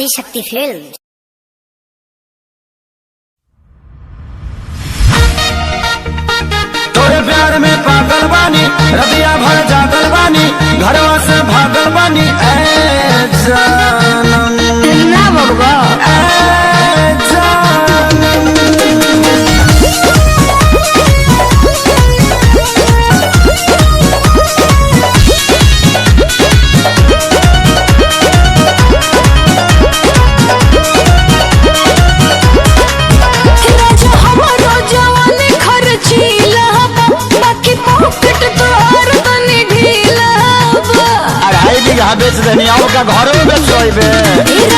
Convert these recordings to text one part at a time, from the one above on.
Adishakti film. तोरे प्यार में पागल बानी, रबिया भर जागल बानी, घरवा से भागल बानी। ना बबुआ बेच देनी का घर में बेच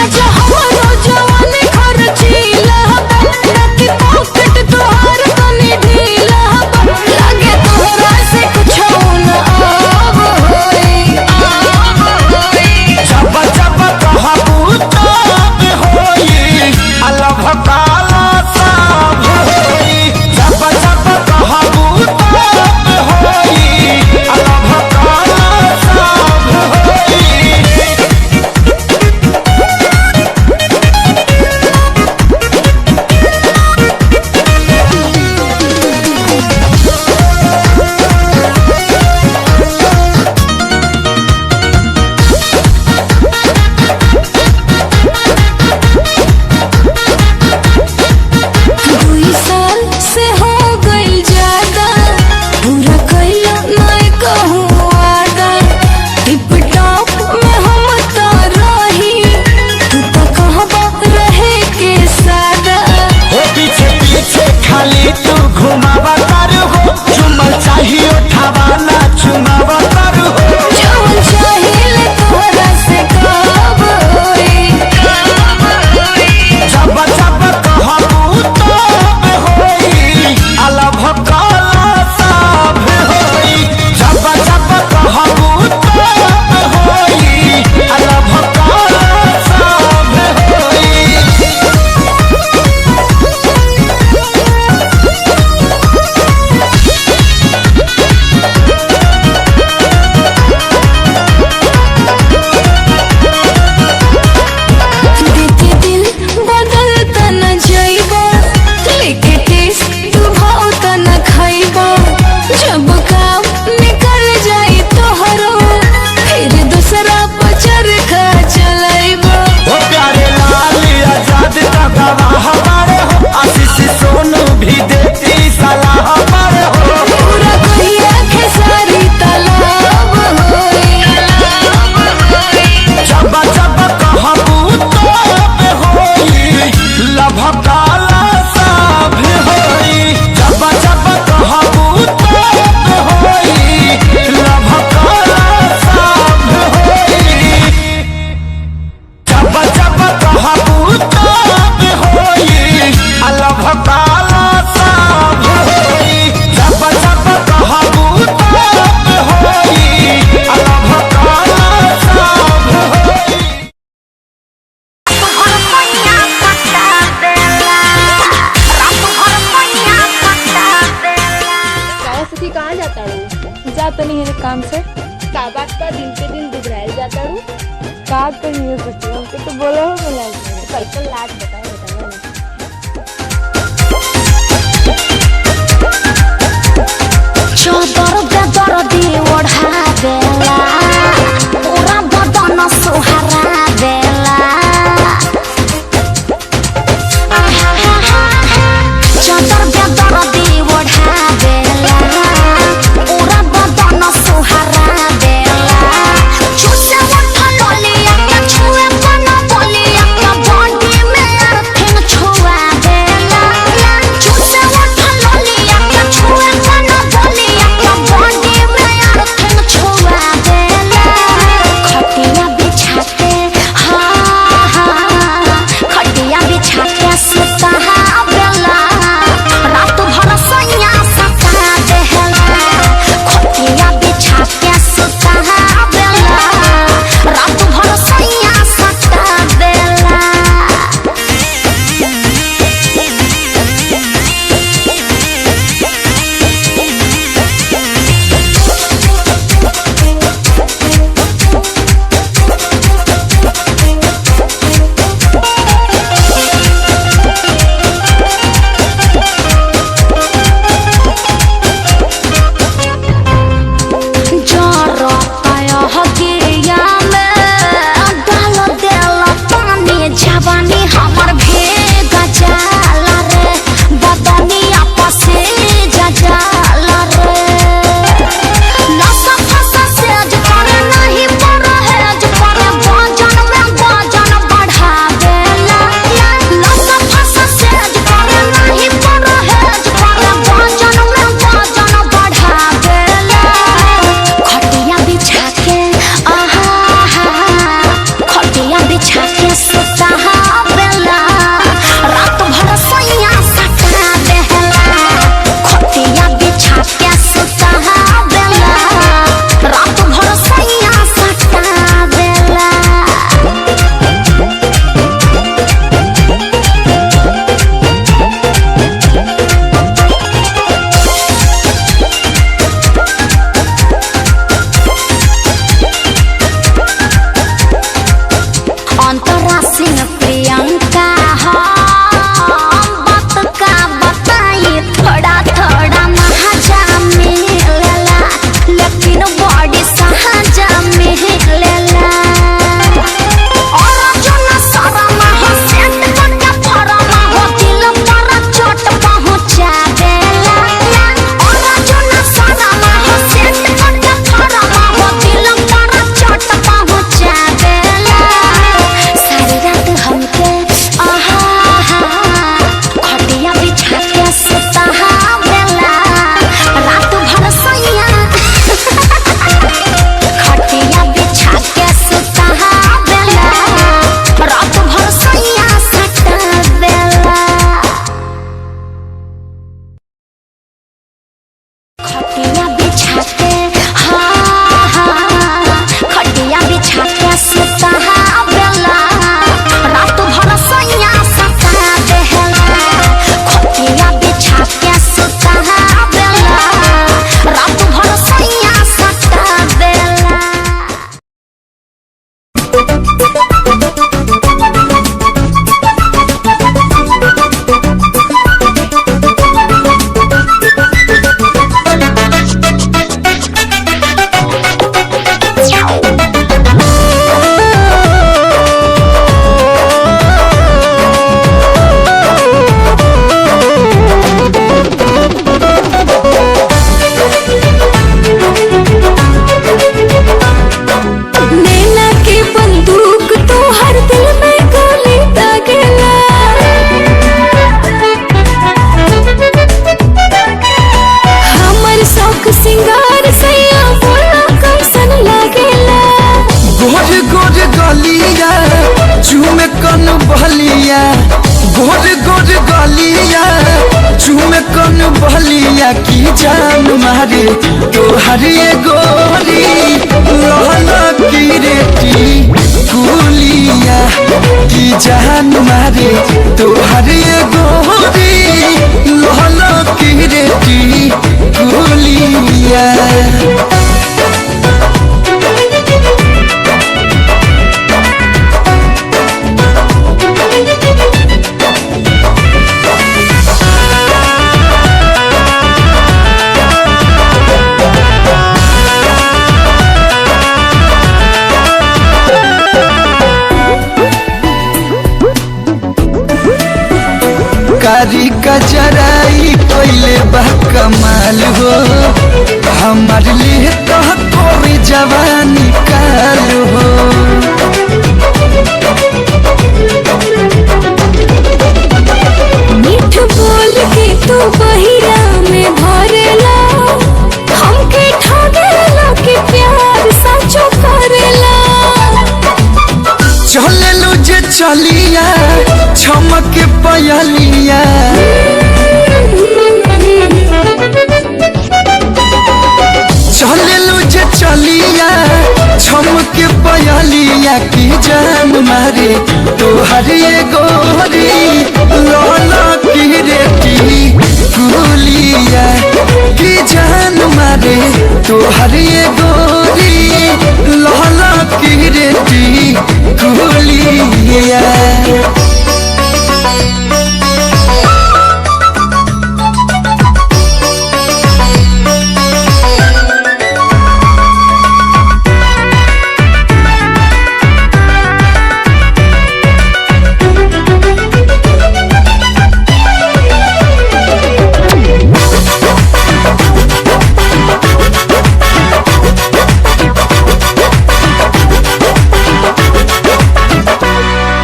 जाता नहीं है काम से का बात का दिन पे दिन दुबराइल जाता हूँ का तो नहीं हो सकती तो बोलो हो बोला कल लाट बताओ चौदर बेदर दी ओढ़ा देला पूरा बदन सुहारा देला चौदर बेदर दी ओढ़ा देला पूरा बदन सुहारा देला चुसे उठा लोलिया के छुए बना बोलिया के बॉडी में जान मारे तोहर ये गोरी लहला की रेटी कुलिया की जान मारे तोहर ये गोरी लहला की रेटी कुलिया। कारी कजराई कोइले बा कमाल हो हमार लिए तो कोई जवानी काल हो। मीठ बोल के तू बहिरा में भरेला हमके ठगेला के प्यार सचो करेला। चले लो जे चलिया छमक पयलिया चले लो जे चलिया छमक पयलिया की जान मारे तोहर ये गोरी लहला की रेटी कुलिया की जान मारे तोहर ये गोरी लहला की रेटी कुलिया।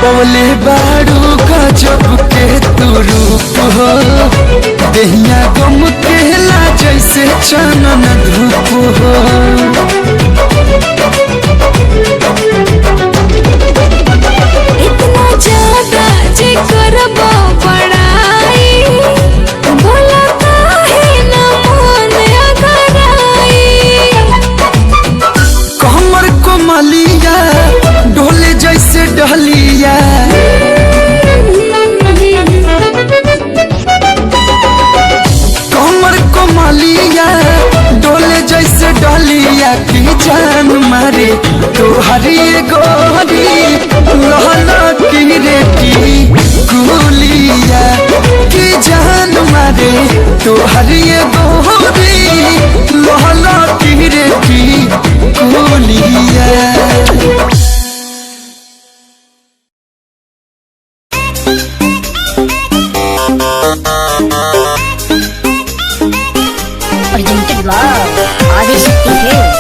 बोले बाड़ू गजब के तू रूप हो दहिया गम केला जैसे चानन धूप हो। इतना ज्यादा जे करबो बड़ाई भला काहे न मन अगराई। कमर कोमलिया ढोले जैसे डहलिया कमर कोमलिया डोले जैसे डहलिया की जान मारे तोहर ये गोरी लहला की रेटी कुलिया की जान मारे तोहर ये गोरी लहला की रेटी कुलिया। Presented by Adishakti Films.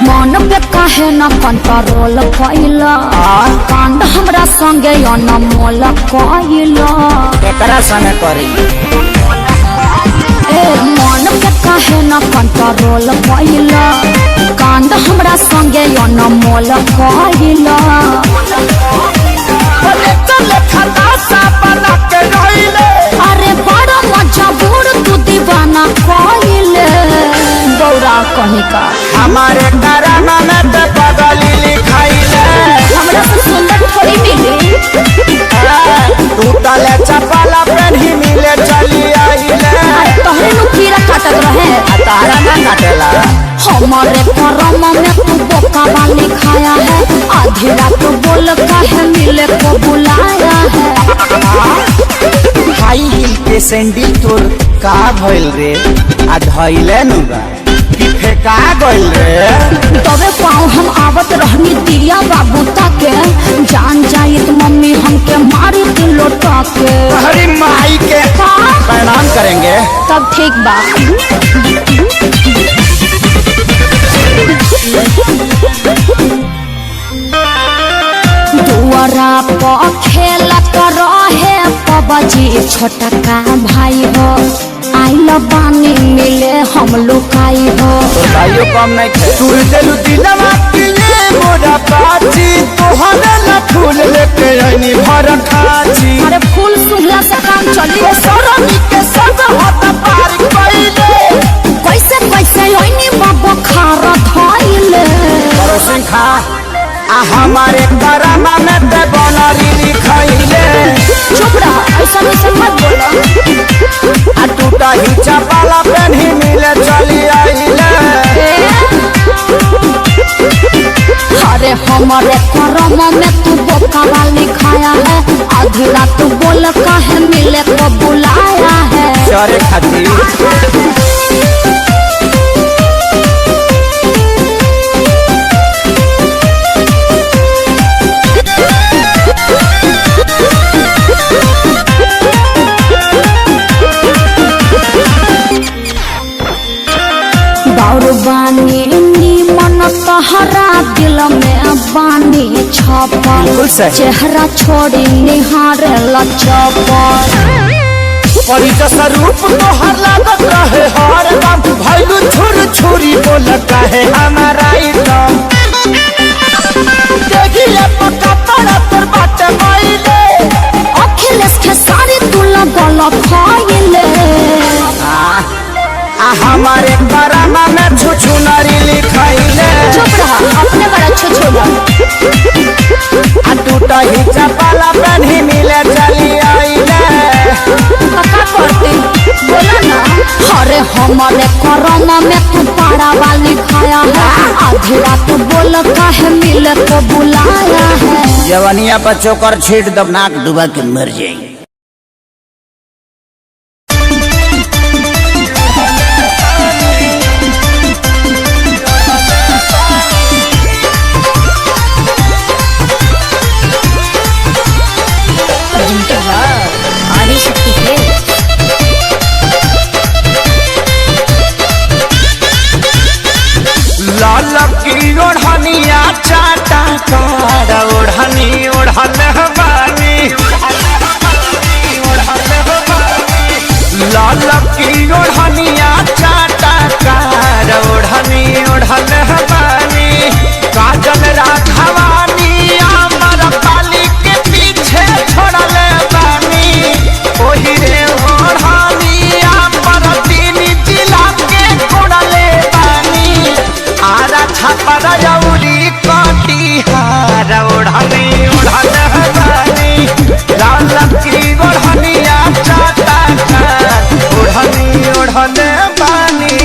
मन पे काहे न कंट्रोल कइला कांड हमरा संगे अनमोल कइला। एकरा संगे करी ए मन पे काहे न कंट्रोल कइला कांड हमरा संगे अनमोल कइला। अरे बड़ा मजबूर तू दीवाना कइले गौरा कहीं का हमारे कराना में ते पगली लिखाइले हमरा से सुंदर थोड़ी मिली। टूटले चपला पेन्ही मिले चली आइले तोहरे नु कीड़ा काटत रहे तारा ना काटेला। हमारे करम में तू बोका वाली खाया है आधी रात बोल काहे मिले को बुलाया है। हाई हिल के सैंडल तोर का भइल रे आ धइले नु बा कि फेका गइल रे। तबे पाँव हम आवत रहनी दिया बाबू ताके जान जाइत मम्मी हमके मारी दिल लोटा के। हरी माई के प्रणाम करेंगे तब ठीक बा। दुआरा पर खेलत रहे पबजी छोटका भाई हो आइल बानी मिले हम लुकाई हो। तो भाइयों कम नहीं थे तू दिलु दिलवा किए मोरा बाजी तोहरे ला फूल लेके आईनी भर खाची। अरे फूल सुंघला से काम चली सरनी के सब हाथ पार कइले कैसे कैसे ओइनी बाबा खारा धइले। परोसिन खा आ हमारे करामा में ते बनरी लिखइले। चुप रहा ऐसा वैसा मत बोलो। आ टूटा ही चपाला पेन्ही मिले चली आइले। अरे हमारे करम में तू बोका वाली खाया है आधी रात बोल काहे मिले को बुलाया है। चरे खातिर बानी मन तहरा दिल में बानी छपल चेहरा छोड़ी निहारे लचपल। परिचय स्वरूप तोहर लागत रहे हर दम भइलु छुर छुरी बोलत है हमारा एकदम। देखिए पक्का पड़ा तोर बात माइले अखिलेश के सारी तू लगल फाइले। हमारे करामा में छुछु नारी लिखाइले। चुप रहा अपने बड़ा छुछुला। आ टूटा ही चपाला पेन्ही मिले चली आइले। पक्का करते बोला ना। अरे हमारे करम में तू पारा वाली खाया है आधी रात बोल काहे मिले को बुलाया है। जवनिया पर चोकर छीट दब नाक डुबा के मर जाएंगे। लाल की ओढ़निया चाटा कार ओढ़नी ओढ़ल बानी। लाल की ओढ़निया चाटा कार ओढ़नी ओढ़ल बानी। काजल राघवानी अमर पाली के पीछे छोड़ल बानी। ओही रे ओढ़नी अमर तीन जिला के छोड़ल बानी। आरा छापर जौरी कटिहार ओढ़नी ओढ़ल बानी। लाल की ओढ़निया चाटा कार ओढ़नी ओढ़ल बानी।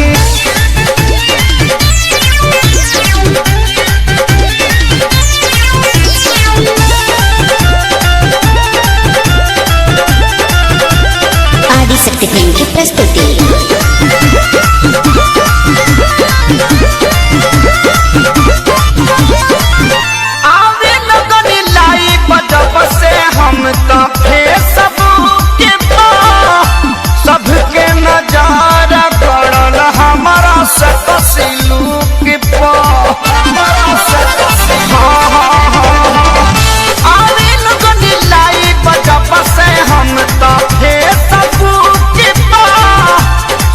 आदिशक्ति फिल्म की प्रस्तुति। आवे लगनी लाई बजब से हम तो फेसबुक पे सबके नजारा पड़ल हमारा सकसिलुक पे। आवे लगनी लाई बजब से हम तो फेसबुक पे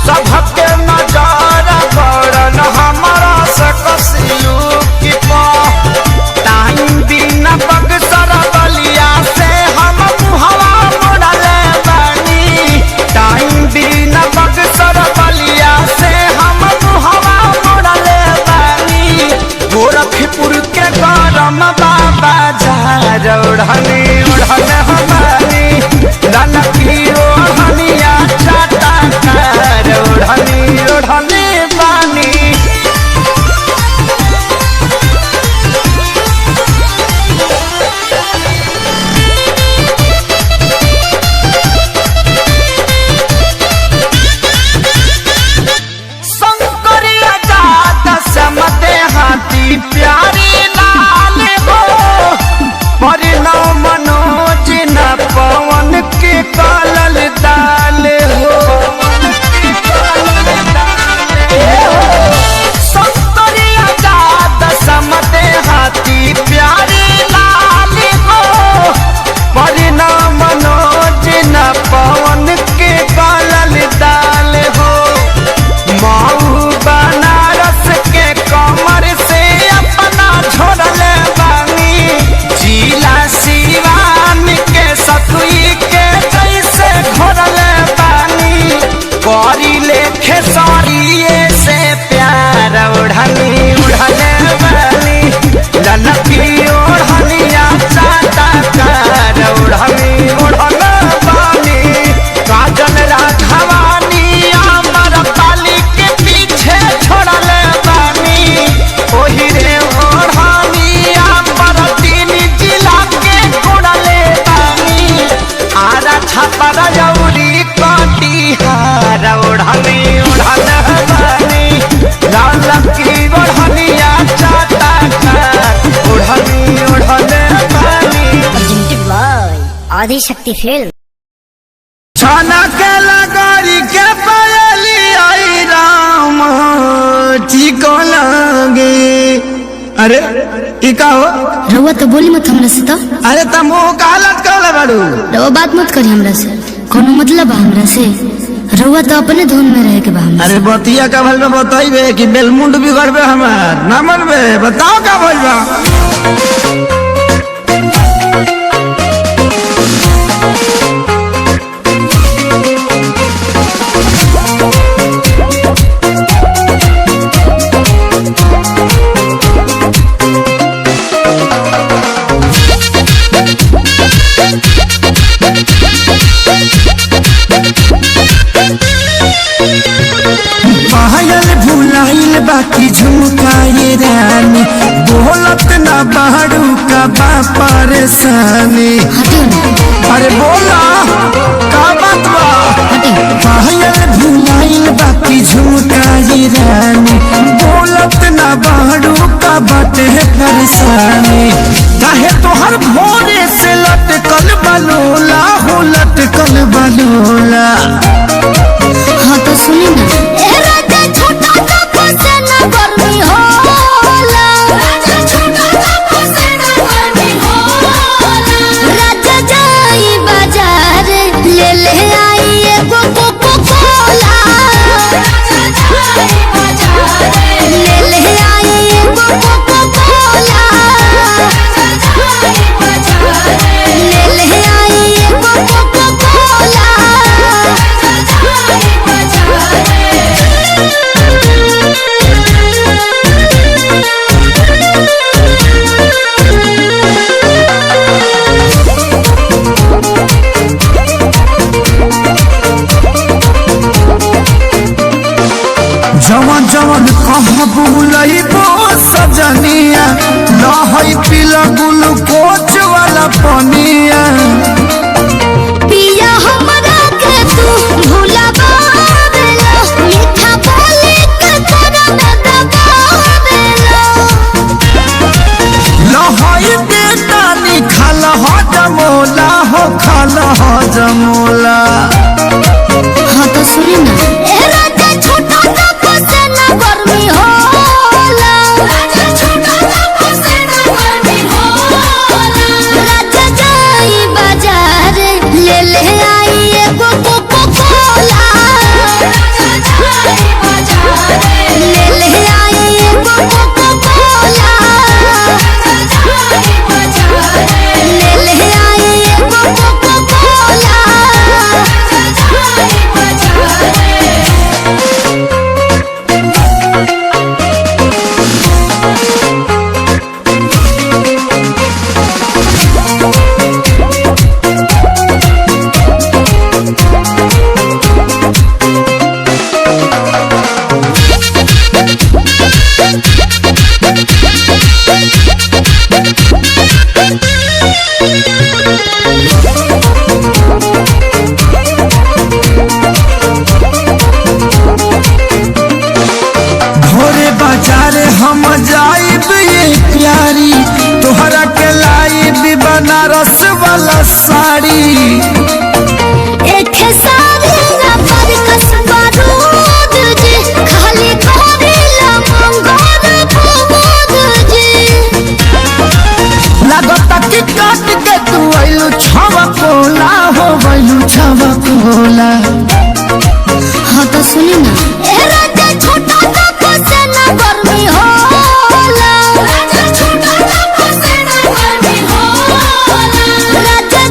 सबके नजारा पड़ल हमारा सकसिलुक पे। टाइम बिना बक्सर बलिया से हम मुहवा मोड़ल बानी। टाइम बिना बक्सर बलिया से हम मुहवा मोड़ल बानी। गोरखपुर के गरम बाबा झार ओढ़नी ओढ़ल हमारी। लाल की ओढ़निया चाटा कार ओढ़नी ओढ़ले बानी। शंकरिया जात समते हाथी प्यारी लाल हो। परिणव मनोज न पवन के कालल दाल हो। आदिशक्ति फिल्म। छाना के लगारी के पायली आई राम ठीक लगे। अरे ई का हो? रउआ तो बोली मत हमरा से। तो अरे तुम कालत कहले बाड़ू। रउआ बात मत करी हमरा से, कोनो मतलब बा हमरा से? रउआ तो अपने धुन में रहे के बा हमरा से। अरे बतिया का भल में बताइबे कि बेलमुंड बिगड़बे हमार ना मनबे? बताओ का भइल बा। पायल भुलाइल बाकी झुमकाए रानी, बोलत ना बाड़ू का बा परेशानी। अरे बोला का बात बा? पायल भुलाइल बाकी झुमकाए रानी, बोलत ना बाड़ू का बाटे परेशानी। काहे तोहर भोरे से लटकल बलोला हो, लटकल बलोला। हाँ तो सुनी ना। जवन जवन कहाँ बुलइबो सजनिया, लहई पीला ग्लूकोच वाला पनिया। पिया हमरा के तू भुलावेला, मीठा बोली के तोरा में दबावेला। लहई बेटा निखाल हो जमोला हो, खाल हो जमोला। हाँ तो सुनी ना। हम जाइब ये प्यारी, तोहरा के लाइब बनारस वाला साड़ी। एक सारी ना पर कसबा दूध जी, खाली करेला मंगोर फूद जी। लागता कि काट के तू आइलू छवा कोला हो, गइलू छवा कोला। हाँ तो सुनी ना। छोटा गर्मी होला, राजा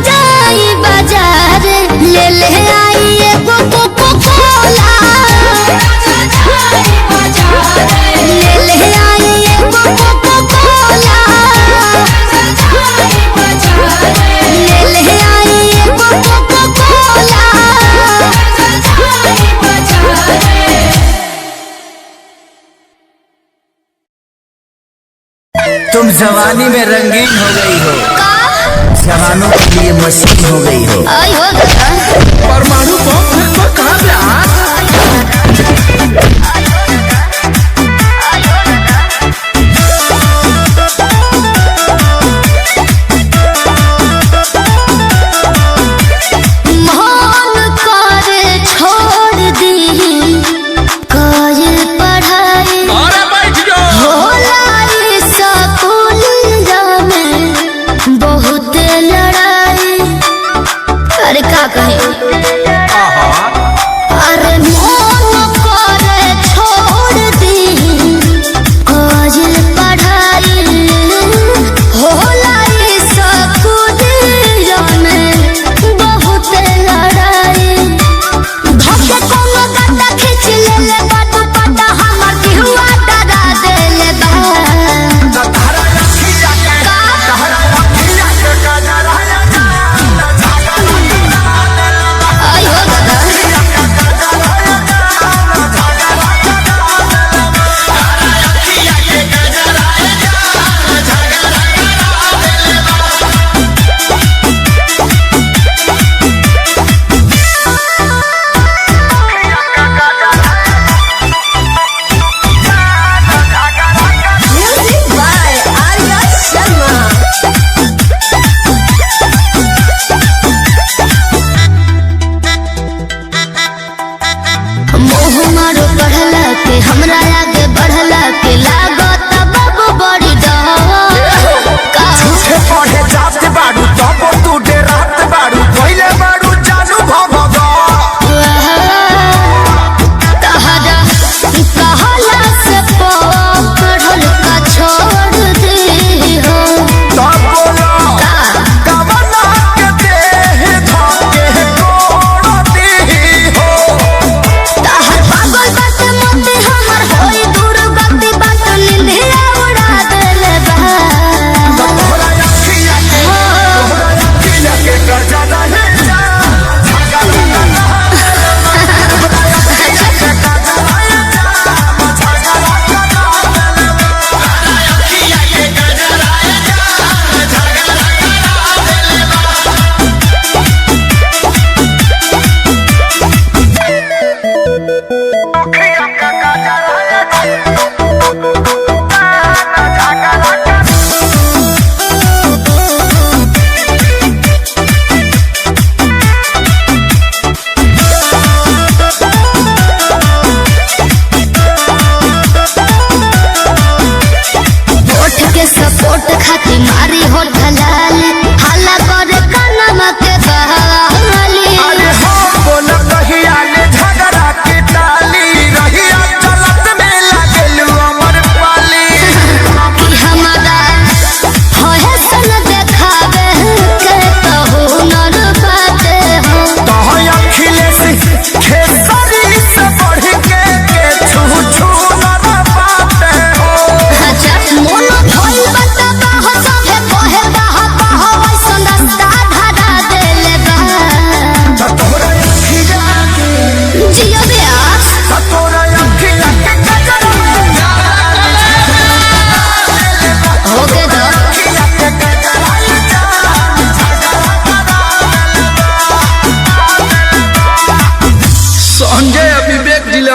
जाई बाजार ले ले आई एगो कोको कोला। ले ले आई एगो कोको कोला। ले ले आई एगो कोको कोला। तुम जवानी में रंगीन हो गई हो, जवानों के लिए मशीन हो गई हो। परमाणु बम फिर तो कहाँ पे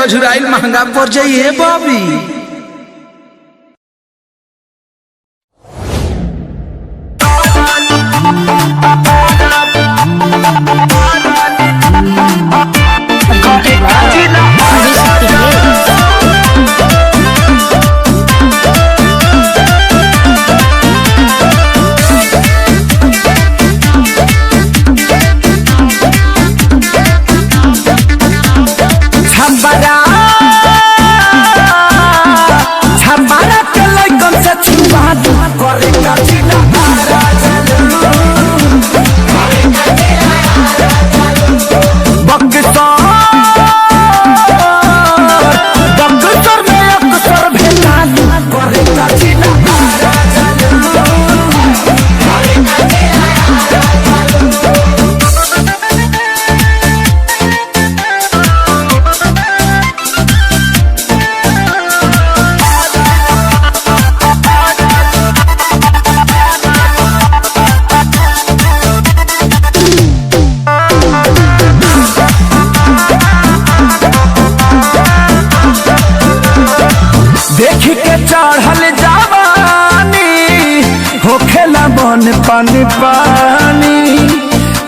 अझुराइल महंगा पड़ जाइए बॉबी। पानी पानी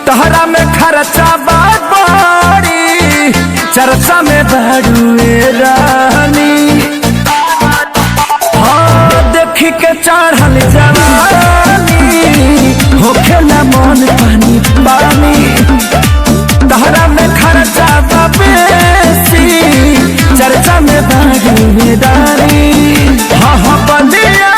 तहरा में खर्चा बात बड़ी चर्चा में बड़ुए रानी। हाँ देखी के चढ़ल जवानी होखेला मन पानी पानी तहरा में खर्चा बेसी चर्चा में बड़ुए रानी। हाँ हाँ बलिया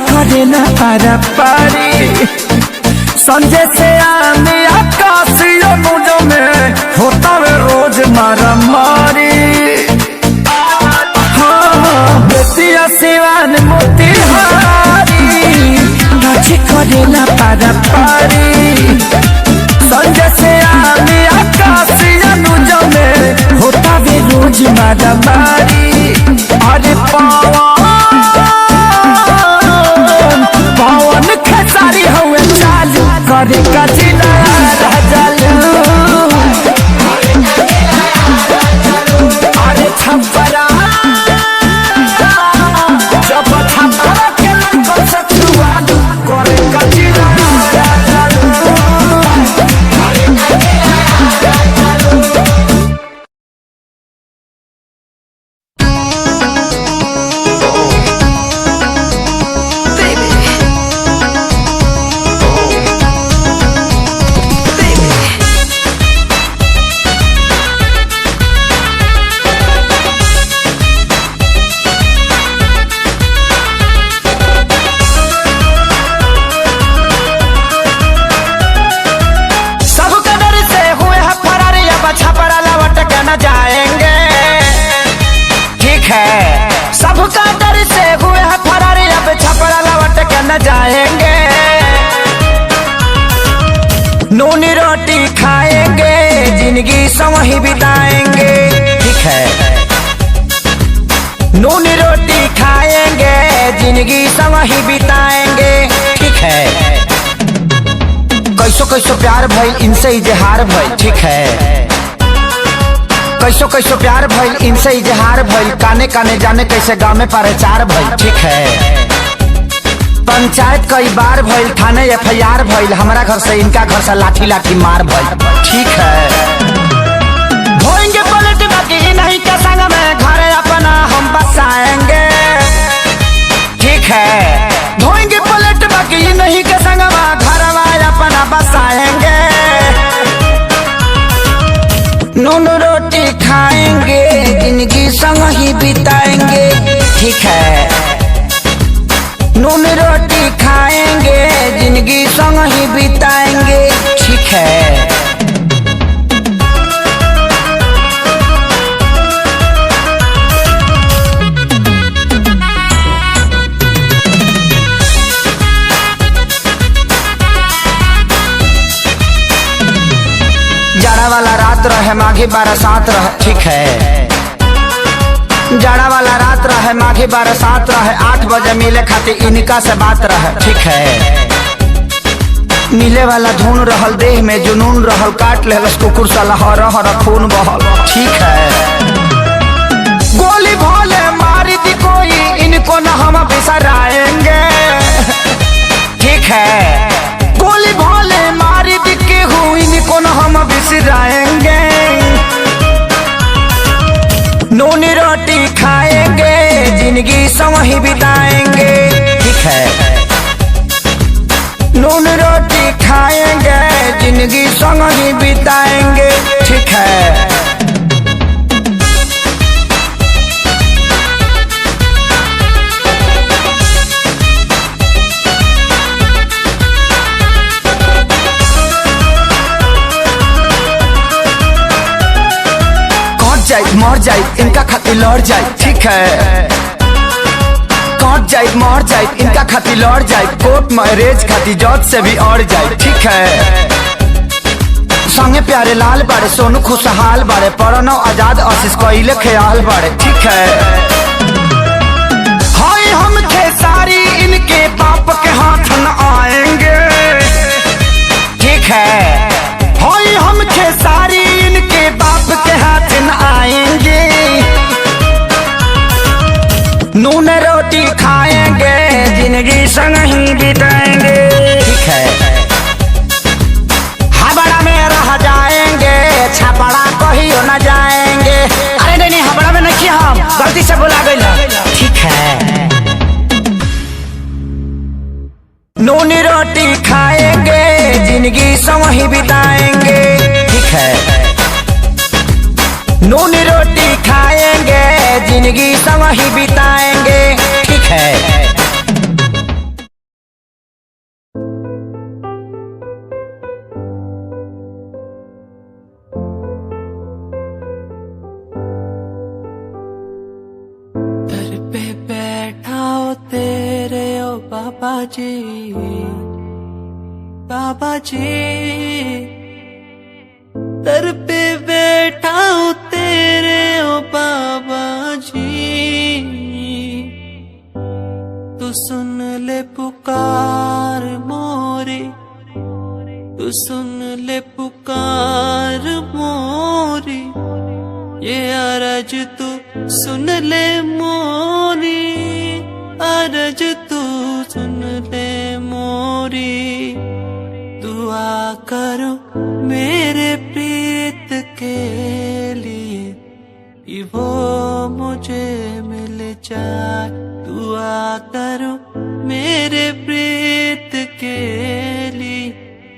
करे ना पारा पारी संजय से आने आकाशियों मुझ में होता है रोज मारा मारी। हाँ बेतिया सिवान मोतिहारी नाची करे ना पारा पारी संजय से आने आकाशियों मुझ में होता है रोज मारा मारी। अरे पवन खेसारी हुए चालू करे कचिना राजालू। अरे छपरा जब छपरा के लड़कों से छुआलू करे कचिना राजालू। जाएंगे नूनी रोटी खाएंगे जिंदगी संग बिताएंगे। ठीक है नूनी रोटी खाएंगे जिंदगी संग बिताएंगे। ठीक है कैसो कैसो प्यार भइल इनसे इजहार भइल। ठीक है कैसो कैसो प्यार भइल इनसे इजहार भइल काने काने जाने कैसे गाँव में प्रचार भइल। ठीक है पंचायत कई बार भइल थाने FIR भइल हमारा घर से इनका घर से लाठी लाठी मार भइल। ठीक है धोएंगे पलट बाकी नहीं के संग में घर अपना हम बसाएंगे। ठीक है धोएंगे पलट बाकी नहीं के संग में घर अपना बसाएंगे। नून रोटी खाएंगे जिंदगी संग ही बिताएंगे। ठीक है नून रोटी खाएंगे जिंदगी संग ही बिताएंगे। ठीक है माघी बरसात रहे, ठीक है। जाड़ा वाला रात रहे, माघी बरसात रहे, 8 बजे मिले खातिर इनका से बात रहे, ठीक है। मिले वाला धुन रहल, देह में जुनून रहल, काट लेलस कुकुर साला हर हर खून बहल, ठीक है। गोली भोले मारी दी कोई, इनको न हम बिसराएंगे, ठीक है। गोली भोले मारी दी केहू, इनको न हम बिसराएंगे। नून रोटी खाएंगे, जिंदगी संग ही बिताएंगे, ठीक है। नून रोटी खाएंगे, जिंदगी संग ही बिताएंगे, ठीक है। जाए मर जाए, इनका खातिर लड़ जाए, ठीक है। कट जाए मर जाए, इनका खातिर लड़ जाए, कोर्ट मैरिज खातिर जज से भी अड़ जाए, ठीक है। संगे प्यारे लाल बाड़े, सोनू खुशहाल बाड़े, प्रणव आजाद आशीष कोइले ख्याल बाड़े, ठीक है। हाय हम खेसारी, इनके बाप के हाथ न आएंगे, ठीक है। हाय हम खेसारी, इनके बाप के हाथ न आएंगे। नून रोटी खाएंगे, जिंदगी संग ही बिताएंगे, ठीक है। हबड़ा में रह जाएंगे, छपड़ा कहियो न जाएंगे। अरे नहीं हबड़ा में नहीं, हम गलती से बुला गई, ठीक है। नून रोटी खाएंगे, जिंदगी संग ही बिताएंगे, ठीक है। नून रोटी खाएंगे, जिंदगी संग ही बिताएंगे, ठीक है। दर पे बैठा हो तेरे ओ बाबा जी, बाबा जी। दर पे बैठा हो तेरे ओ बाबा जी, तू सुन ले पुकार मोरी, तू सुन ले पुकार मोरी। ये अरज तू सुन ले मोरी, अरज तू सुन ले मोरी। दुआ करो मेरे प्रीत के लिए, कि वो मुझे मिल जाए। दुआ करो मेरे प्रीत के लिए,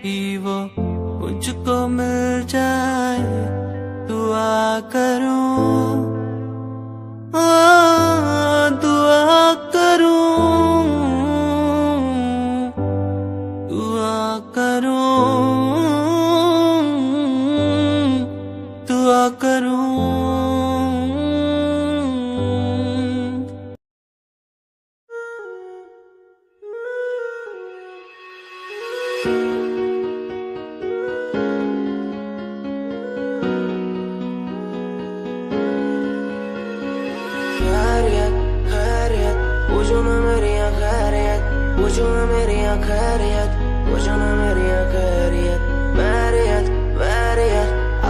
कि वो मुझको मिल जाए। दुआ करो, दुआ करो, दुआ करो, दुआ करो।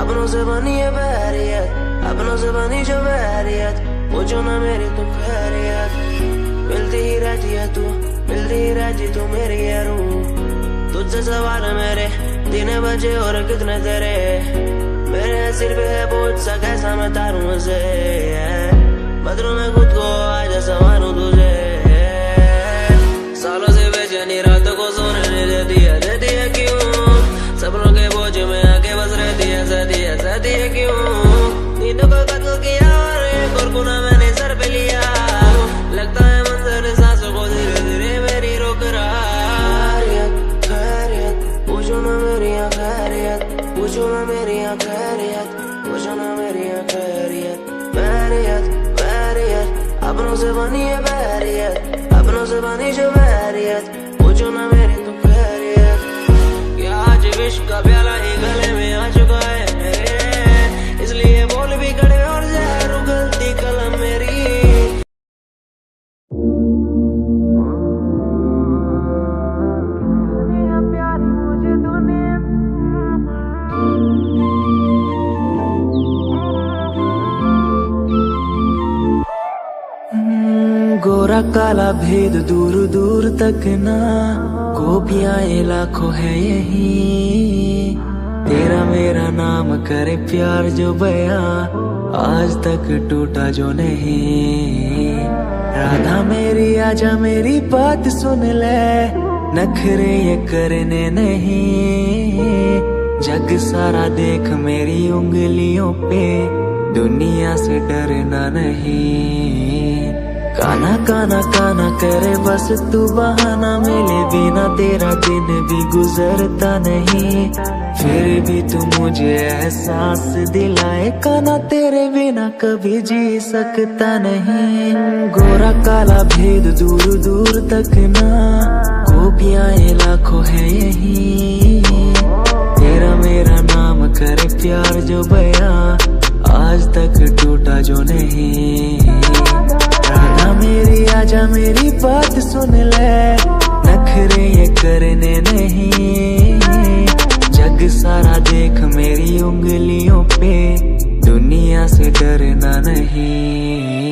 अपनों से बनी है बैरियत, अपनों से बनी जो बैरियत, पूछो ना मेरी तुम खैरियत। मिलती ही रहती है तू, मिलती ही रहती तू मेरी है रूह। तुझसे सवाल मेरे दिन बजे और कितने तेरे, मेरे सिर पे है बोझ सा कैसा मैं तारूं उसे। बदलूं मैं खुद को आज संवारूं तुझे। सालों से बेचैनी रात को सोने नहीं देती है क्यों? सपनों के बोझ में आके बस रहती है क्यों? नींदों को कत्ल किया और एक और गुनाह मैंने सर पे लिया। लगता है मंजर सांसों को धीरे धीरे मेरी रोक रहा। खैरियत पूछो ना मेरी खैरियत, पूछो ना मेरी खैरियत, पूछो ना मेरी खैरियत। बैरियत बैरियत अपनों से बनी है बैरियत, अपनों से बनी जो बैरियत, पूछो ना मेरी तो खैरियत। क्या आज विश्व का प्याला ही गले में आ चुका है मेरे, इस काला भेद दूर दूर तक ना, गोपियाँ लाखों है यही। तेरा मेरा नाम करे प्यार जो बया, आज तक टूटा जो नहीं। राधा मेरी आजा मेरी बात सुन ले, नखरे ये करने नहीं। जग सारा देख मेरी उंगलियों पे, दुनिया से डरना नहीं। काना काना काना करे बस तू बहाना, मिले बिना तेरा दिन भी गुजरता नहीं। फिर भी तू मुझे एहसास दिलाए, काना तेरे बिना कभी जी सकता नहीं। गोरा काला भेद दूर दूर तक ना, गोपियाँ लाखों है यही। तेरा मेरा नाम करे प्यार जो बया, आज तक टूटा जो नहीं। राधा मेरी आजा मेरी बात सुन ले, नखरे ये करने नहीं। जग सारा देख मेरी उंगलियों पे, दुनिया से डरना नहीं।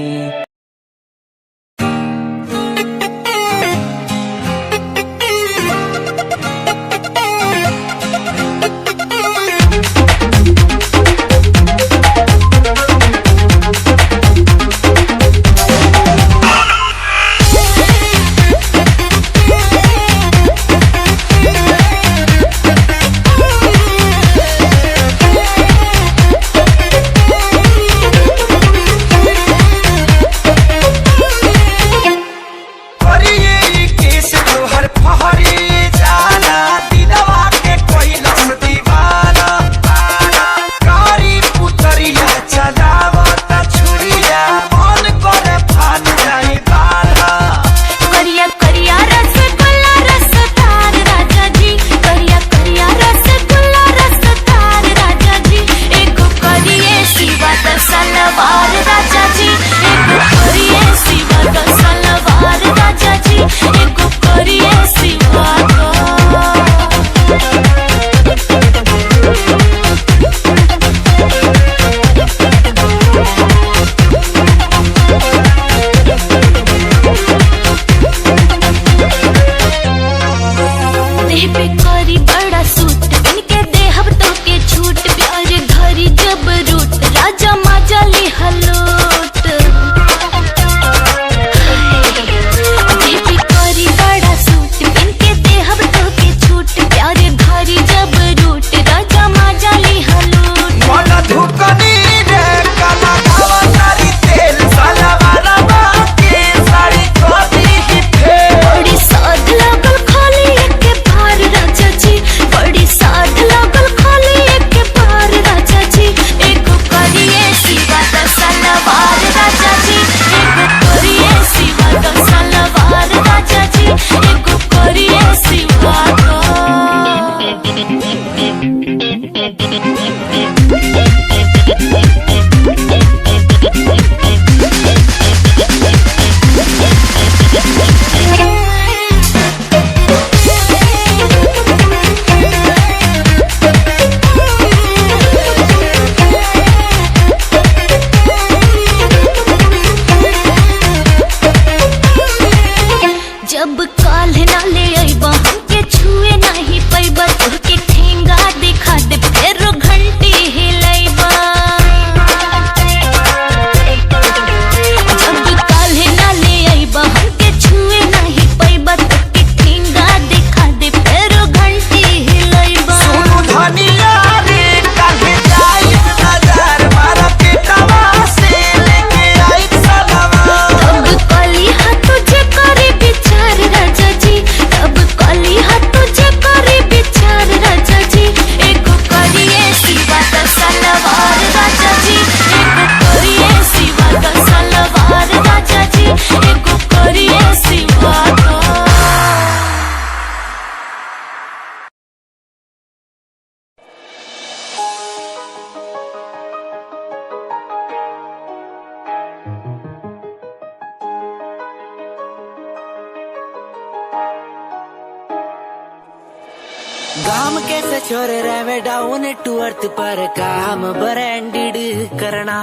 काम कैसे छोरे रहे डाउन टू अर्थ पर काम ब्रांडेड करना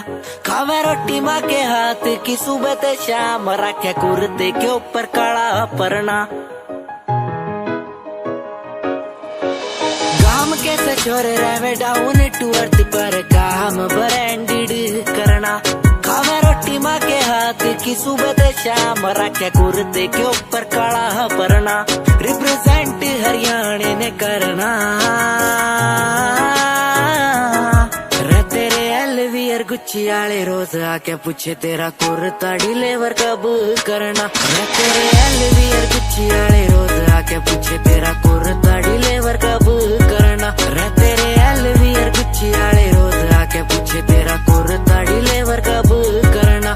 खावे रोटी माँ के हाथ की सुबह ते शाम रखे कुर्ते के ऊपर काला परना काम कैसे छोरे रहे डाउन टू अर्थ पर काम ब्रांडेड करना खावे रोटी माँ के हाथ की सुबह ते शाम रखे कुर्ते के ऊपर काला परना रिप्रेजेंट हरियाणा ने करना रे तेरे एलवीआर गुच्ची आले रोज आके पूछे तेरा कुर्ता डिलीवर कब करना रे तेरे एलवीआर गुच्ची आले रोज आके पूछे तेरा कुर्ता डिलीवर कब करना रे तेरे एलवीआर गुच्ची आले रोज आके पूछे तेरा कुर्ता डिलीवर कब करना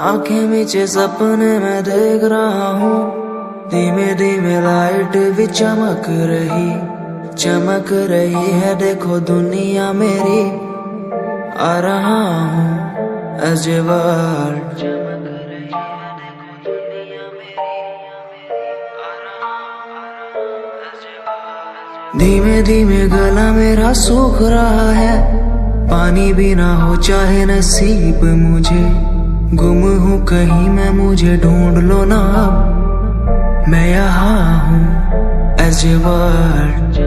आंखें नीचे सपने में देख रहा हूँ धीमे धीमे लाइट भी चमक रही है देखो दुनिया मेरी आ रहा हूँ as a world धीमे धीमे गला मेरा सूख रहा है पानी भी ना हो चाहे नसीब मुझे गुम हूँ कहीं मैं मुझे ढूंढ लो ना अब मैं यहाँ हूँ as a world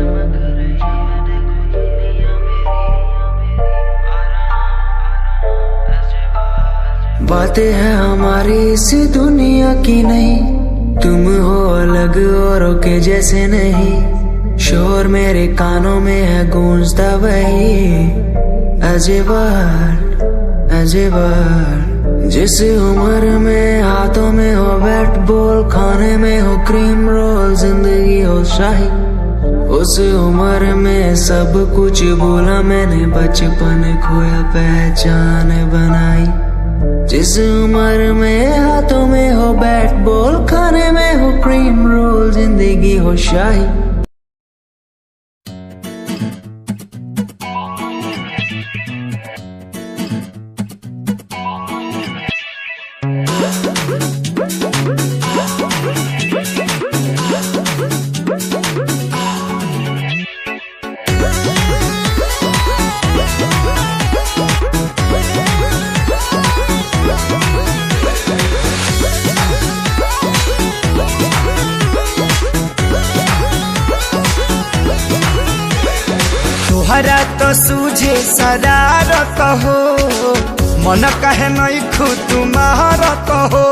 बातें हैं हमारी इसी दुनिया की नहीं तुम हो अलग औरों के जैसे नहीं शोर मेरे कानों में है गूंजता वही as a world जिस उम्र में हाथों में हो बैट बॉल खाने में हो क्रीम रोल जिंदगी हो शाही उस उम्र में सब कुछ भूला मैंने बचपन खोया पहचान बनाई जिस उम्र में हाथों में हो बैट बॉल खाने में हो क्रीम रोल जिंदगी हो शाही तोहरा तो सूझे शरारत हो मन कहे नहीं खुद तुम्हारत हो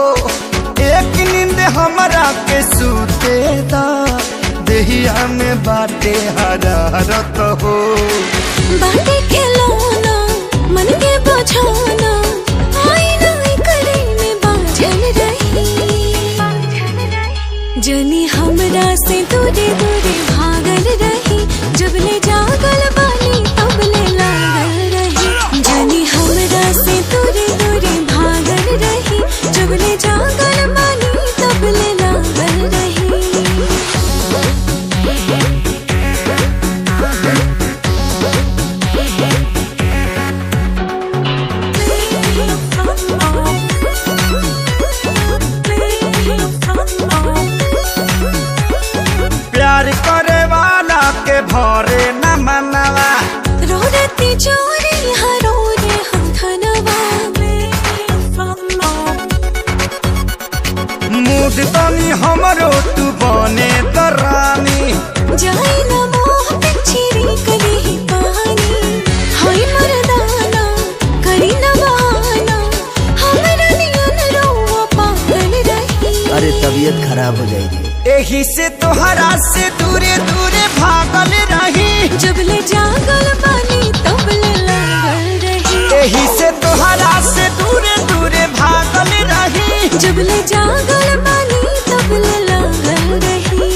एक नींद हमरा के सूते दा देहिया में बाटे हरारत हो बाटे के लौना मन के बझाना आईना करे में बाझल रही जनी हमरा से दूरे दूरे भागल रही जब ले जागल बानी तब ले लागल रही जनी हमरा से दूरे दूरे भागल रही जब ले जागल बानी तब ले लागल रही प्यार करे वाला के भरे न मनवा रोरती चोरी हरो रे हम धनवा मूड तनी हमरो तू बने दरानी जाई न मोह पिछरी कली ही पानी हाय मरदाना करी न बहाना हमरा नियन रोवा पागल रही अरे तबीयत खराब हो जाएगी यही से तोहरा से दूरे दूरे भागल रही जब ले जागल बानी तब ले लागल रही यही से तोहरा से दूरे दूरे भागल रही जब ले जागल बानी तब ले लागल रही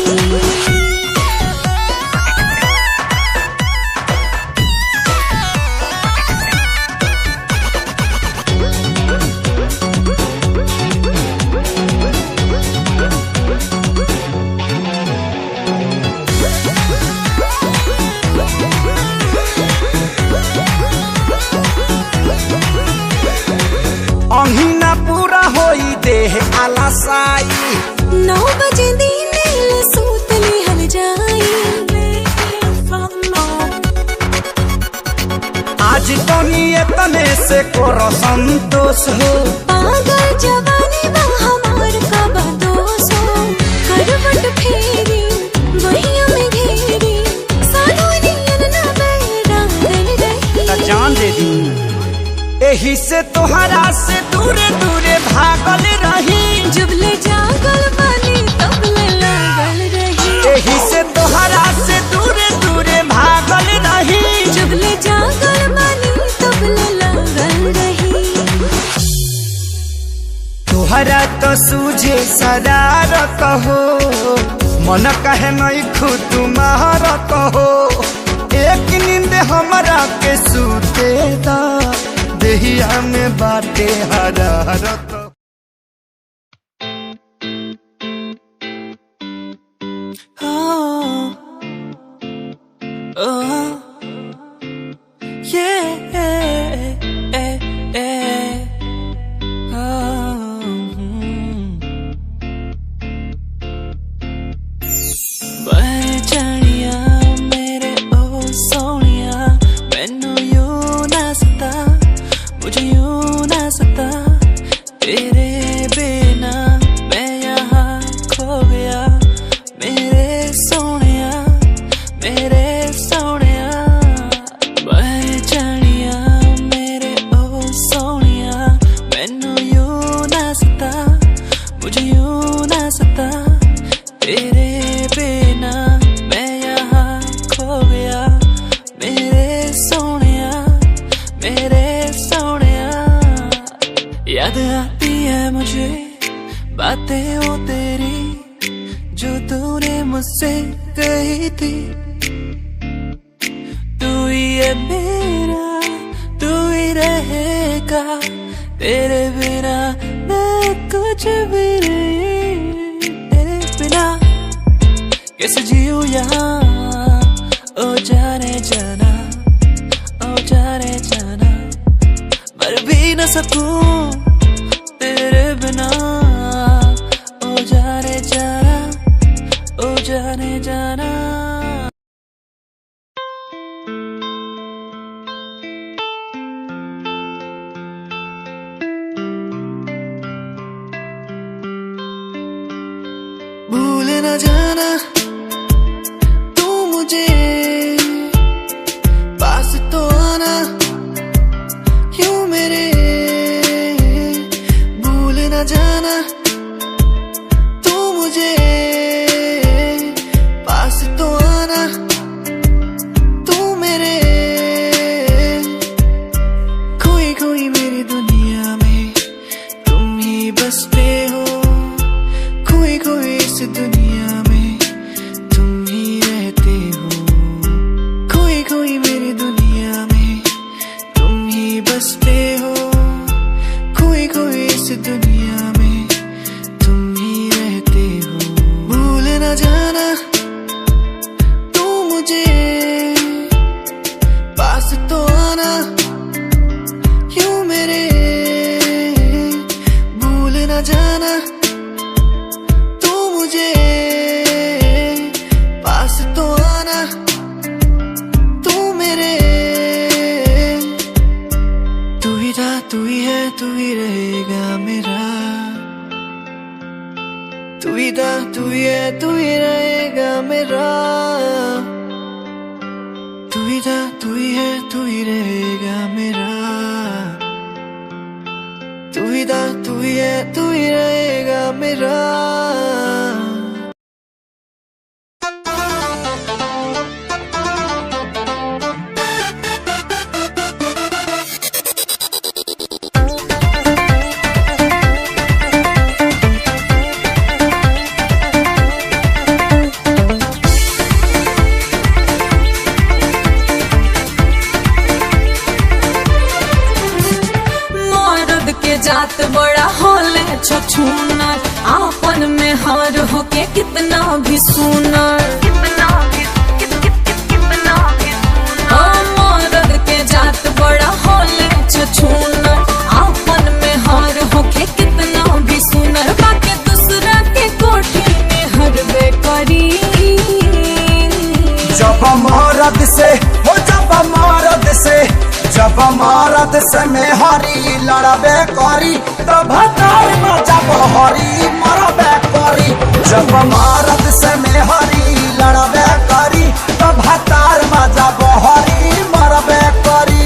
काहे आलसाई 9 बजे दिन सूत लिहल जाई आज तो तने से कोरो संतोष हो पागल जवानी बा हमार का बदोस हो करवट फेरी वहिया में घेरी साधुनियन ना बैरागल रही जान दे दी एही से तोहरा से दूरे दूरे भागल रही जुबले जागल बानी तबले लागल रही एही से तोहरा से दूरे दूरे भागल रही जुबले जागल बानी तबले लागल रही तोहरा तो सूझे शरारत हो मन कहे नहीं खुद तुम्हारत हो एक नींद हमरा के सूते दा देहिया में बाटे हरारत याद आती है मुझे बातें वो तेरी जो तूने मुझसे कही थी तू ही है मेरा तू ही रहेगा तेरे बिना मैं कुछ भी नहीं तेरे बिना कैसे जीऊं यहाँ ओ जाने जाना ओ जाने जाना मर भी न सकूं तेरे बिना ओ जाने जाना ओ जाने जाना भूल न जाना तू मुझे पास तो आना क्यों मेरे भूल न जाना तू मुझे पास तो आना तू मेरे खोई खोई मेरी दुनिया में तुम ही बसते हो खोई खोई इस दुनिया में तुम ही रहते हो खोई खोई मेरी दुनिया में तुम ही बसते हो खोई खोई इस दुनिया में तुम ही रहते हो भूल न जाना तू मुझे पास तो आना क्यों मेरे भूल न जाना तू मुझे पास तो आना तू मेरे तू ही था तू ही है तू ही रहेगा मेरा तू ही था तू ही है तू ही रहेगा मेरा तू ही था तू ही है तू ही रहेगा मेरा तू ही था तू ही है तू ही रहेगा मेरा मर्द के जात बड़ा होले छछूनर आपन में हार होके कितना भी सुनर मर्द के जात बड़ा होले छछूनर आपन में हार होके कितना भी सुनर में हरी लड़बे करी तो भतार मजा बहरी मरबे करी। जब मरद से में हरी लड़बे करी तो भतार मजा बहरी मरबे करी।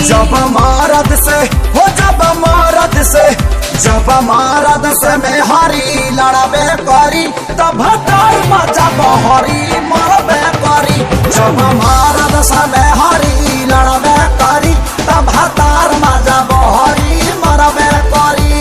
जब मरद से हो जब मरद से में हरी लड़बे करी तब भतार मजा बहरी मरबे करी। जब मरद से में हरी लड़बे करी तब भतार मजा बहरी मरबे करी।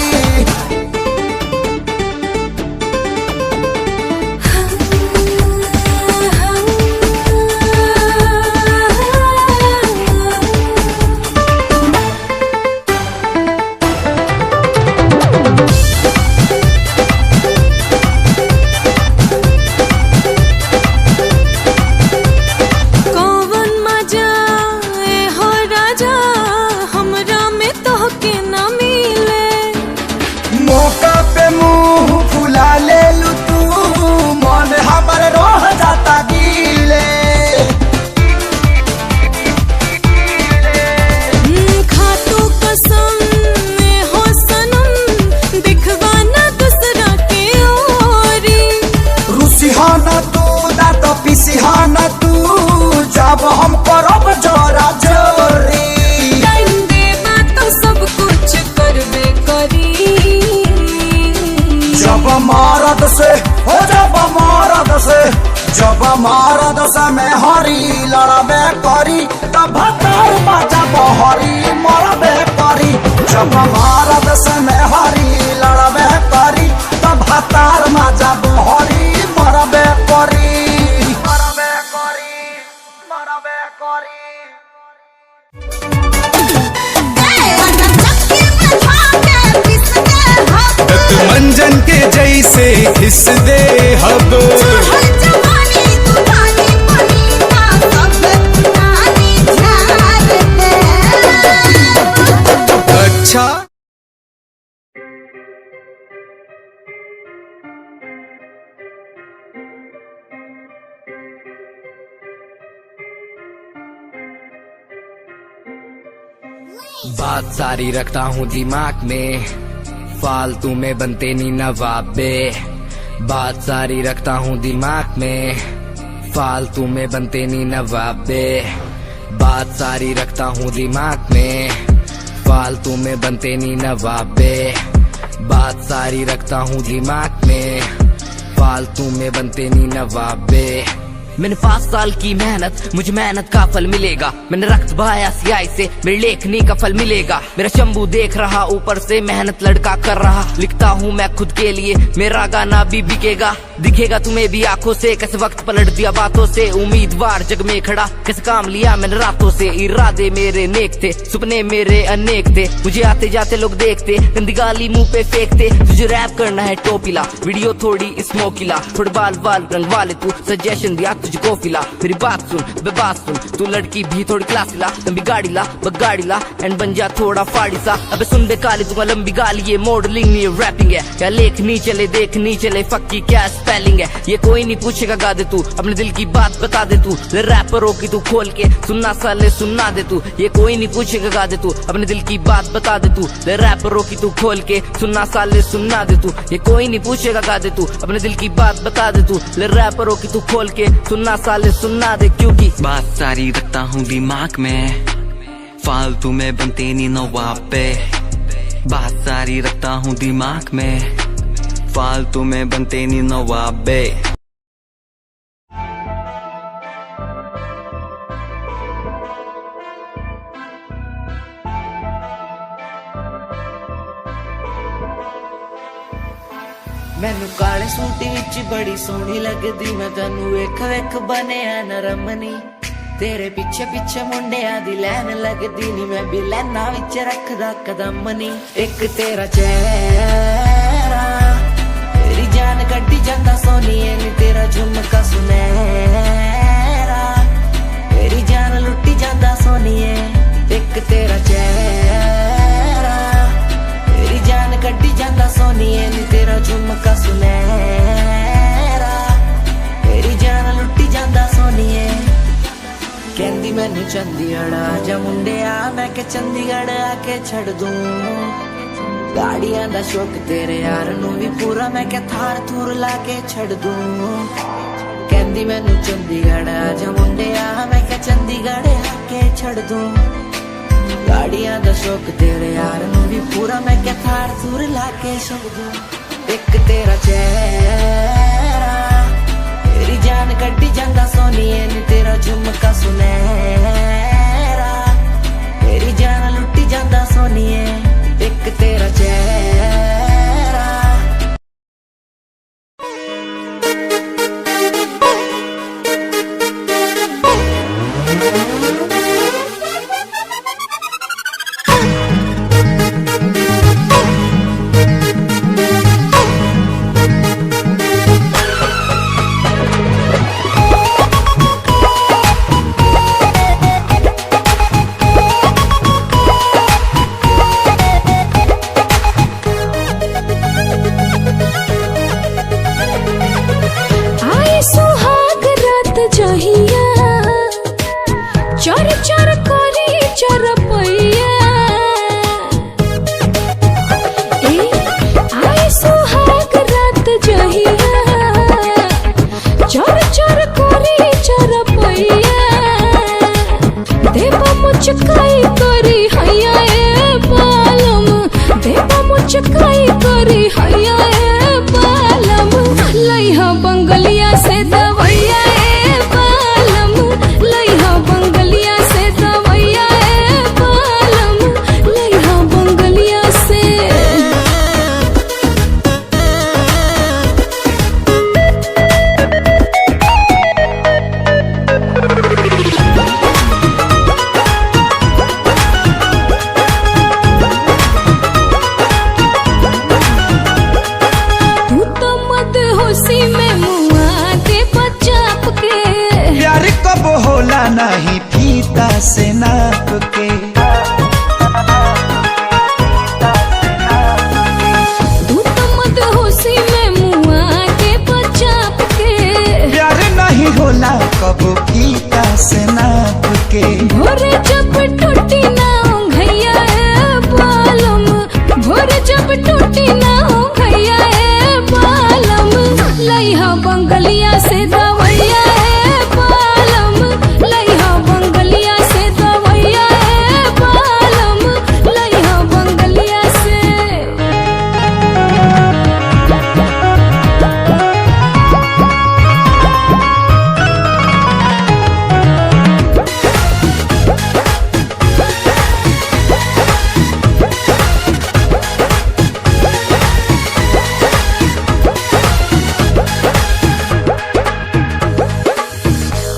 सिहाना तू जब हम करब जोरा जोरी टाइम देना तो सब कुछ करबे करी। जब मरद से हो जब मरद से में हरी लड़बे करी तब भतार मजा बहरी मरबे करी। जब मरद से में हरी लड़बे करी तब भतार मजा बहरी मरबे करी। मंजन के जैसे घिस दे हब अच्छा बात सारी रखता हूँ दिमाग में, फालतू में बनते नी नवाबे। बात सारी रखता हूँ दिमाग में, फालतू में बनते नी नवाबे। बात सारी रखता हूँ दिमाग में, फालतू में बनते नी नवाबे। बात सारी रखता हूँ दिमाग में, फालतू में बनते नी नवाबे। मैंने 5 साल की मेहनत, मुझे मेहनत का फल मिलेगा। मैंने रक्त बहाया सियाही से, मेरी लेखनी का फल मिलेगा। मेरा शंभू देख रहा ऊपर से, मेहनत लड़का कर रहा। लिखता हूँ मैं खुद के लिए, मेरा गाना भी बिकेगा। दिखेगा तुम्हें भी आंखों से, कैसे वक्त पलट दिया बातों से। उम्मीदवार जग में खड़ा, कैसे काम लिया मैंने रातों से। इरादे मेरे नेक थे, सपने मेरे अनेक थे। मुझे आते जाते लोग देखते, गंदी गाली मुंह पे फेंकते। तुझे रैप करना है टोपीला, वीडियो थोड़ी स्मोकीला। थोड़े बाल रंग वाले तू, सजेशन दिया तुझको फिला। मेरी बात सुन बेबात सुन, तू लड़की भी थोड़ी क्लासी ला। लंबी गाड़ी ला बगाड़ी ला, एंड बन जा थोड़ा फाड़ी सा। अबे सुन दे काली, तुम्हारा लंबी गाली ये मॉडलिंग नहीं रैपिंग है। क्या लेख नहीं चले देख नहीं चले, फक्की क्या स्पेलिंग है, ये कोई नहीं पूछेगा गा दे तू, अपने दिल की बात बता दे तू, रैपरों की तू खोल के सुनना साले सुनना दे तू, ये कोई नहीं पूछेगा गा दे तू, अपने दिल की बात बता दे तू, रैपरों की तू खोल के सुनना साले सुनना दे तू, ये कोई नहीं पूछेगा गा दे तू, अपने दिल की बात बता दे तू, रैपरों की तू खोल के सुनना साले सुनना दे, क्योंकि बात सारी रखता हूँ दिमाग में, फालतू में बनते नहीं नवाब पे, बात सारी रखता हूँ दिमाग में, फालतू में बनते नहीं नवाब पे। मैनू काले सूट विच बड़ी सोहनी लगदी, मैं तैनू वेख वेख बनिया नरमनी, तेरे पीछे पीछे मुंडिया दी लैन लगदी नी, मैं भी लैना विच रखदा कदम नी, एक तेरा चेहरा तेरी जान कड्डी जांदा सोनिए नी, तेरा झुमका सुनहरा तेरी जान लुट्टी जांदा सोनिए, एक तेरा चेहरा तेरी जान कड्डी जांदा सोनिए नी, तेरा झुमका सुनहरा तेरी जान लुट्टी जांदा सोनिए। कहंदी मैनू चंडीगढ़ आजा मुंडिया, मैं के चंडीगढ़ आके छड़ दूं, गाड़ियां दा शौक तेरे यार नू भी पूरा, मैं के थार थूर लाके छड़ दूं। कहंदी मैनू चंडीगढ़ आजा मुंडिया, मैं के चंडीगढ़ आके छड़ दूं, गाड़ियां दा शौक तेरे यार नू भी पूरा, मैं के थार थूर लाके छड़ दूं। एक तेरा चेहरा तेरी जान कड्डी जांदा सोनिए नी, तेरा झुमका सुनहरा तेरी जान लुट्टी जांदा सोनिए, एक तेरा चेहरा। चर चर करी चरपैया, आए सुहाग रात जहिया, चर चर करी चरपैया, देवा मुचकाई करी हैया ए बालम, देवा मुचकाई करी हैया ए बालम, लइहा बंगलिया से दवैया ए बालम, लइहा बंगलिया से दवैया ए बालम, लइहा बंगलिया से। तू तो मत होशी में मुआ दे बचाप के, प्यार कब होला नहीं फीता से नाप के, तू तो मत होशी में मुआ दे बचाप के, प्यार नहीं होला कब फीता से नाप के, भोरे जब टूटी ना घैया ए बालम, भोरे जब टूटी ना घैया ए बालम, लइहा बंगलिया से दवैया ए बालम, लइहा बंगलिया से दवैया ए बालम, लइहा बंगलिया से।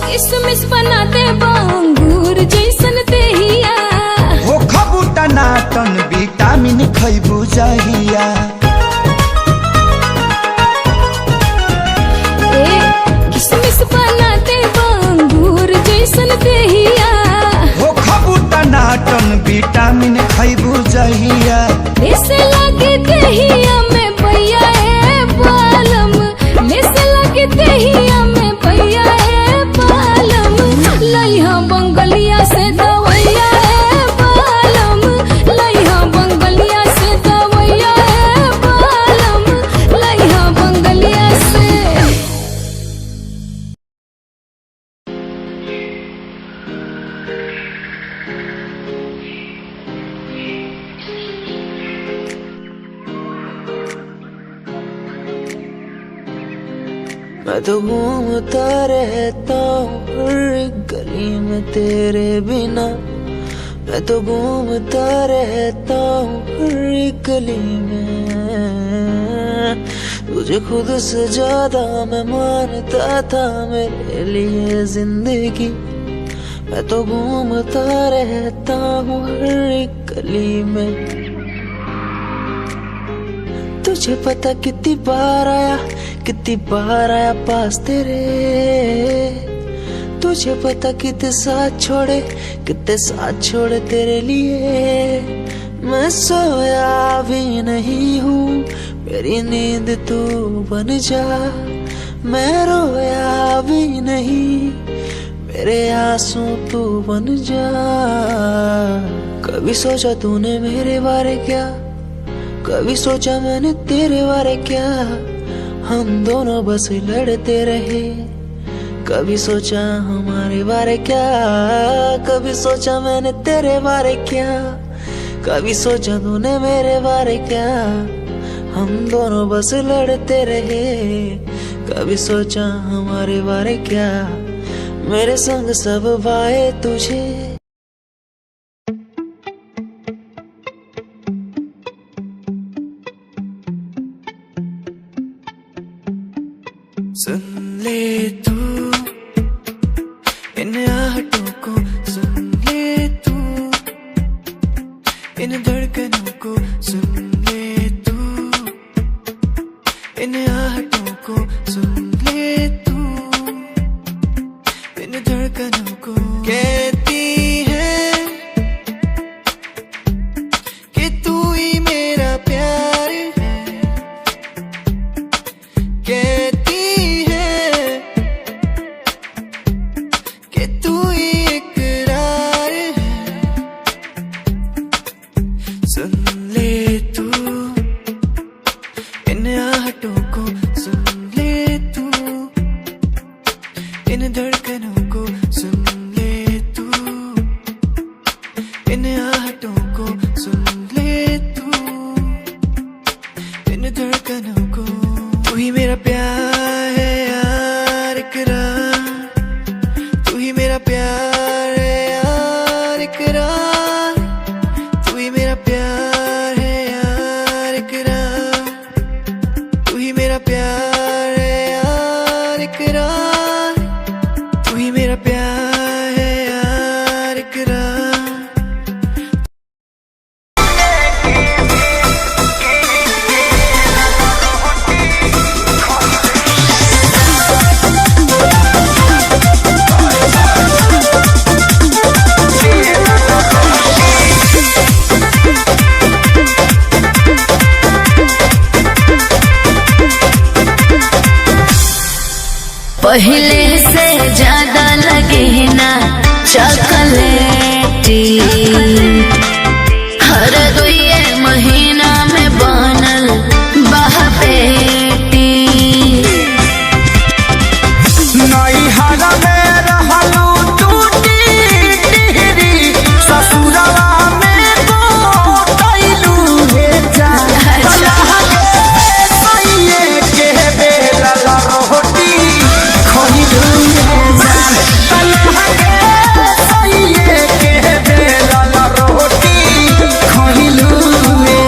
किसमिस बना दे बांगूर जैसन देहिया, हो खबूटा नाटन विटामिन खैबू जहिया, किसमिस बना दे बांगूर जैसन देहिया, हो खबूटा नाटन विटामिन खैबू जहिया, लेसे लागे देहिया में भैया ए बालम, लेसे मैं तो घूमता रहता हूँ हर गली में तेरे बिना। मैं तो घूमता रहता हूँ हर गली में। तुझे खुद से ज्यादा मैं मानता था मेरे लिए जिंदगी। मैं तो घूमता रहता हूँ हर गली में। तुझे पता कितनी बार आया पास तेरे। तुझे पता कितने साथ छोड़े तेरे लिए। मैं सोया भी नहीं हूँ मेरी नींद तू बन जा। मैं रोया भी नहीं मेरे आंसू तू बन जा। कभी सोचा तूने मेरे बारे क्या, कभी सोचा मैंने तेरे बारे क्या। हम दोनों बस लड़ते रहे। कभी सोचा हमारे बारे क्या, कभी सोचा मैंने तेरे बारे क्या। कभी सोचा तूने मेरे बारे क्या। हम दोनों बस लड़ते रहे। कभी सोचा हमारे बारे क्या। मेरे संग सब भाए तुझे। सुन ले तू इन आहटों को, सुन ले तू इन धड़कनों को, सुन ले तू इन आहटों को, सुन ले तू इन धड़कनों को। कहती है कि तू ही मेरा प्यार है। कहती कि तू ही इकरार है। सुन ले तू इन आहटों को, सुन ले तू इन धड़कनों को, सुन ले तू इन आहटों को, सुन ले तू इन धड़कनों को। तू ही मेरा प्यार है यार इकरार। तू ही मेरा प्यार है यार इकरार। तू ही मेरा प्यार है यार इकरार। तू ही मेरा प्यार है यार इकरार। तू ही मेरा प्यार है यार इकरार। पहले से ज्यादा लगे ना चॉकलेटी। हर दुए महीना में बनल बहपेटी। नैहर में रहलू टूटी टिहरी, ससुरवा में गोटैलू हे जान। सैये के बेलल रोटी खइलू हे जान। सैये के बेलल रोटी खइलू हे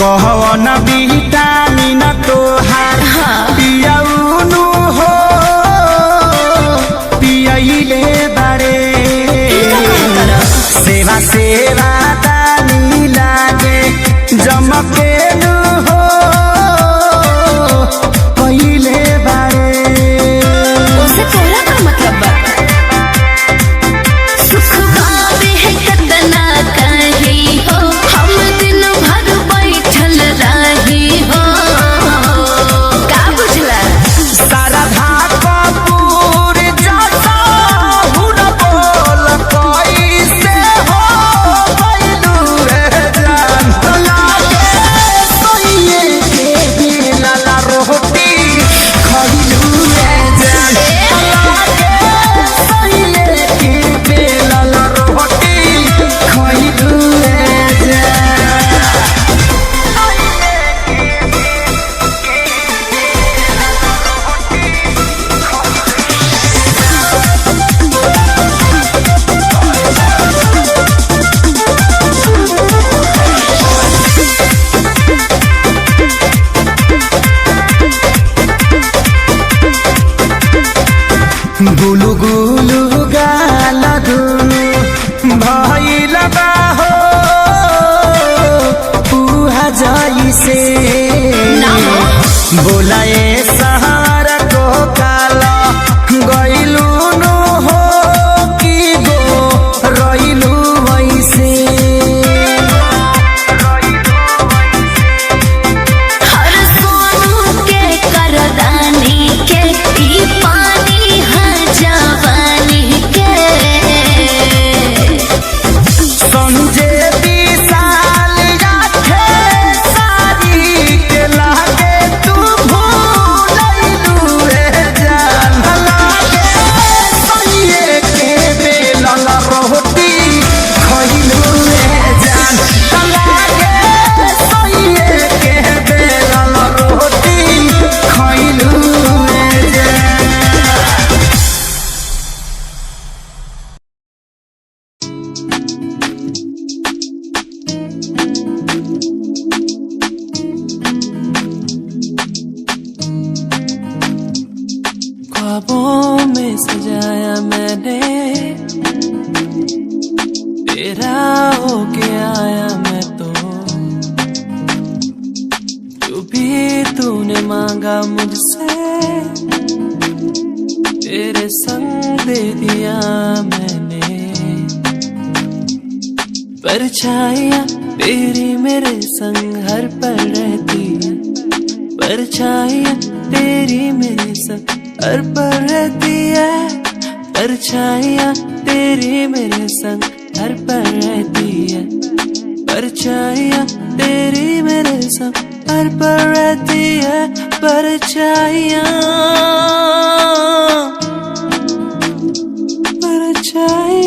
कहवन विटामिन तोहार पियौनु हो पियैले बारे। सेवा सेवा दानी लागे जमकेनु हो पहिले बारे। उसे तोरा का मतलब बा। सुख बाबे है कितना कही हो, हम दिन भर बैठल रही हो। का बुझला शारदा कपूर जैसा हुन बोल कैसे हो गइलू रे जान। लागे गुलु गुलु गाल दुनु भइल बा हो पुहा जइसे बोलाए सहारा को काला गइलु नु हो कि गो रइलु वैसे हर सोनू के करदानी के ई पानी है जवानी के समझे विशाल राखे सारी के लागे तू भूलैलु रे जान लागे सनिए के बेलन रोटी खइलु रे जान लागे सनिए के बेलन रोटी खइलु रे जान। ख्वाबों में सजाया मैंने तेरा होके आया मैं तो जो भी तूने मांगा मुझसे तेरे संग दे दिया मैंने परछाइयाँ तेरी मेरे संग हर पल रहती है परछाइयाँ तेरी मेरे संग हर पल रहती है परछाइयाँ तेरी मेरे संग हर पल रहती है परछाइयाँ तेरी मेरे संग हर पल रहती है परछाइयाँ परछाइयाँ